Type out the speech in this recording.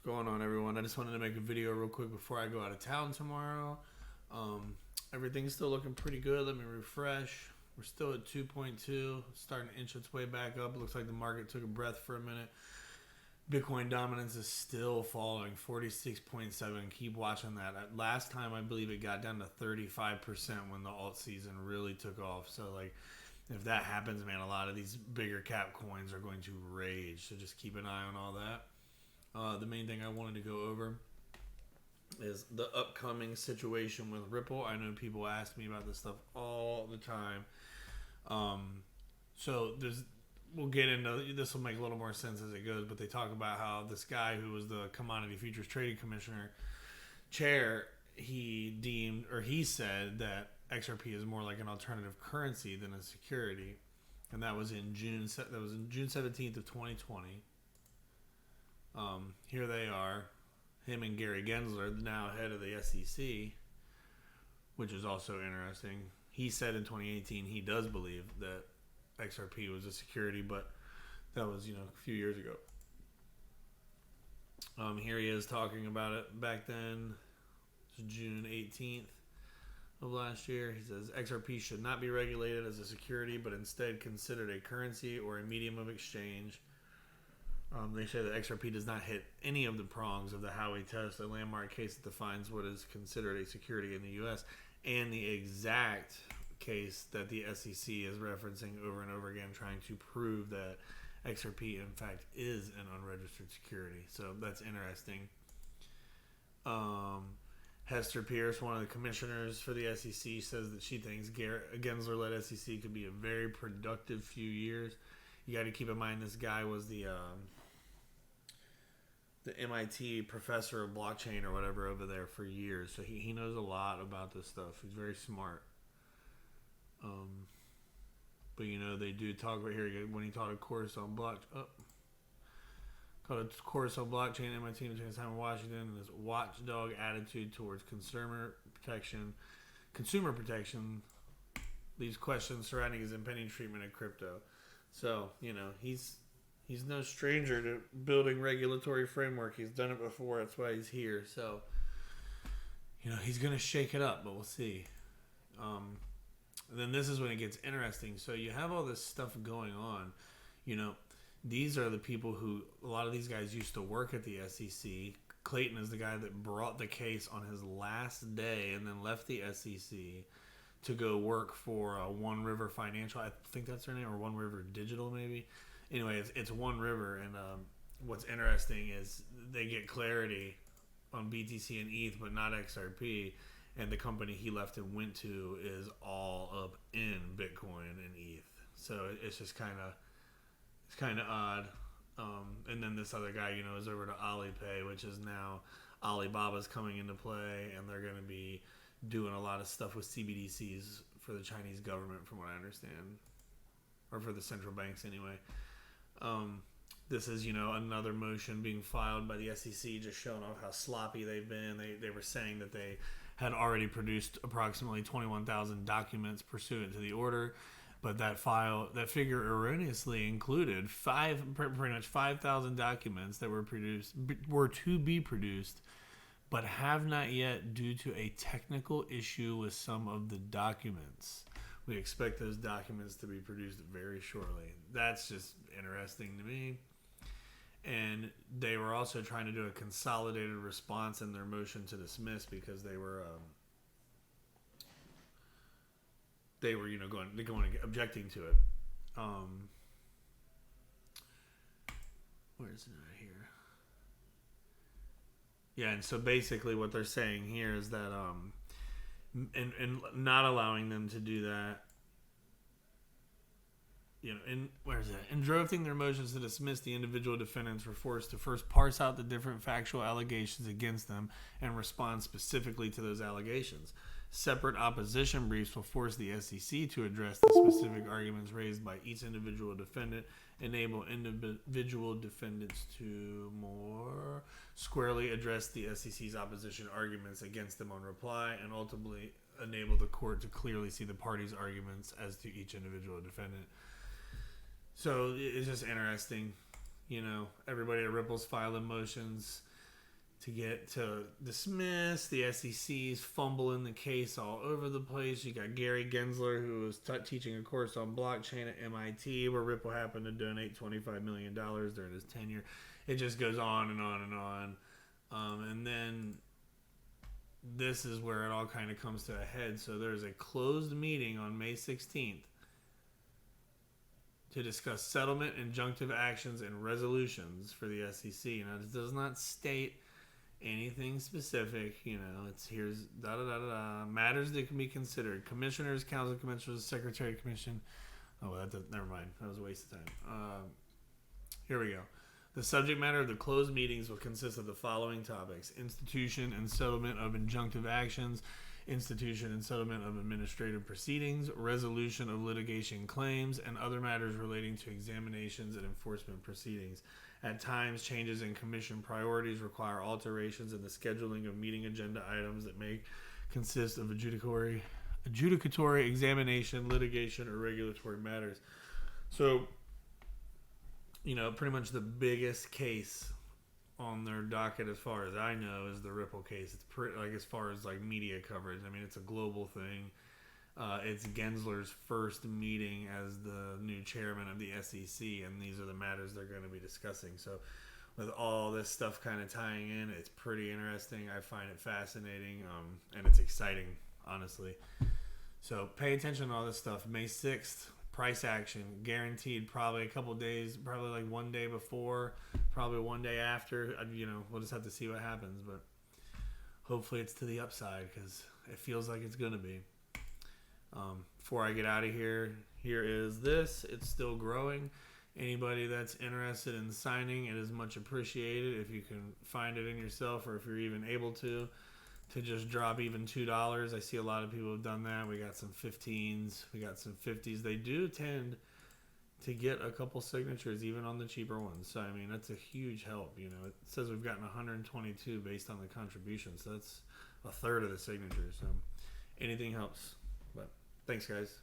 What's going on, everyone? I just wanted to make a video real quick before I go out of town tomorrow. Everything's still looking pretty good. Let me refresh. We're still at 2.2, starting to inch its way back up. It looks like the market took a breath for a minute. Bitcoin dominance is still falling, 46.7. Keep watching that. Last time, I believe it got down to 35% when the alt season really took off. So, if that happens, man, a lot of these bigger cap coins are going to rage. So just keep an eye on all that. The main thing I wanted to go over is the upcoming situation with Ripple. I know people ask me about this stuff all the time. We'll get into this. Will make a little more sense as it goes, but they talk about how this guy who was the Commodity Futures Trading Commissioner chair, he said that XRP is more like an alternative currency than a security, and that was in June 17th of 2020. Here they are, him and Gary Gensler, now head of the SEC, which is also interesting. He said in 2018 he does believe that XRP was a security, but that was, a few years ago. Here he is talking about it back then. It's June 18th of last year. He says XRP should not be regulated as a security, but instead considered a currency or a medium of exchange. They say that XRP does not hit any of the prongs of the Howey test, a landmark case that defines what is considered a security in the U.S., and the exact case that the SEC is referencing over and over again, trying to prove that XRP, in fact, is an unregistered security. So that's interesting. Hester Pierce, one of the commissioners for the SEC, says that she thinks Gensler-led SEC could be a very productive few years. You got to keep in mind this guy was the MIT professor of blockchain or whatever over there for years. So he knows a lot about this stuff. He's very smart. But they do talk about here when he taught a course on blockchain, MIT between time in Washington, and this watchdog attitude towards consumer protection leaves questions surrounding his impending treatment of crypto. So, he's no stranger to building regulatory framework. He's done it before. That's why he's here. So, he's going to shake it up, but we'll see. Then this is when it gets interesting. So you have all this stuff going on. These are the people who, a lot of these guys used to work at the SEC. Clayton is the guy that brought the case on his last day and then left the SEC to go work for One River Financial. I think that's their name, or One River Digital maybe. Anyway, it's One River, and what's interesting is they get clarity on BTC and ETH, but not XRP. And the company he left and went to is all up in Bitcoin and ETH. So it's just kind of odd. And then this other guy, is over to Alipay, which is now Alibaba's coming into play, and they're going to be doing a lot of stuff with CBDCs for the Chinese government, from what I understand, or for the central banks anyway. This is, another motion being filed by the SEC, just showing off how sloppy they've been. They were saying that they had already produced approximately 21,000 documents pursuant to the order, but that figure erroneously included pretty much 5,000 documents that were to be produced, but have not yet due to a technical issue with some of the documents. We expect those documents to be produced very shortly. That's just interesting to me. And they were also trying to do a consolidated response in their motion to dismiss because they were objecting to it. Where is it right here? Yeah, and so basically what they're saying here is that and not allowing them to do that, in drafting their motions to dismiss, the individual defendants were forced to first parse out the different factual allegations against them and respond specifically to those allegations. Separate opposition briefs will force the SEC to address the specific arguments raised by each individual defendant, enable individual defendants to more squarely address the SEC's opposition arguments against them on reply, and ultimately enable the court to clearly see the parties' arguments as to each individual defendant. So it's just interesting. Everybody at Ripple's filing motions. to dismiss. The SEC's fumbling the case all over the place. You got Gary Gensler, who was teaching a course on blockchain at MIT, where Ripple happened to donate $25 million during his tenure. It just goes on and on and on. And then this is where it all kind of comes to a head. So there's a closed meeting on May 16th to discuss settlement, injunctive actions, and resolutions for the SEC. Now, it does not state anything specific. It's here's matters that can be considered. Commissioners, council commissioners, secretary commission. Oh, never mind. That was a waste of time. Here we go. The subject matter of the closed meetings will consist of the following topics: institution and settlement of injunctive actions, institution and settlement of administrative proceedings, resolution of litigation claims, and other matters relating to examinations and enforcement proceedings. At times, changes in commission priorities require alterations in the scheduling of meeting agenda items that may consist of adjudicatory examination, litigation, or regulatory matters. So, pretty much the biggest case on their docket, as far as I know, is the Ripple case. It's pretty, as far as media coverage. I mean, it's a global thing. It's Gensler's first meeting as the new chairman of the SEC, and these are the matters they're going to be discussing. So, with all this stuff kind of tying in, it's pretty interesting. I find it fascinating, and it's exciting, honestly. So, pay attention to all this stuff. May 6th. Price action guaranteed, probably a couple days, probably 1 day before, probably 1 day after. We'll just have to see what happens, but hopefully it's to the upside, because it feels like it's going to be. Before I get out of here is this. It's still growing. Anybody that's interested in signing, it is much appreciated. If you can find it in yourself, or if you're even able to just drop even $2. I see a lot of people have done that. We got some 15s. We got some 50s. They do tend to get a couple signatures, even on the cheaper ones. So, I mean, that's a huge help. It says we've gotten 122 based on the contributions. So that's a third of the signatures. So anything helps. But thanks, guys.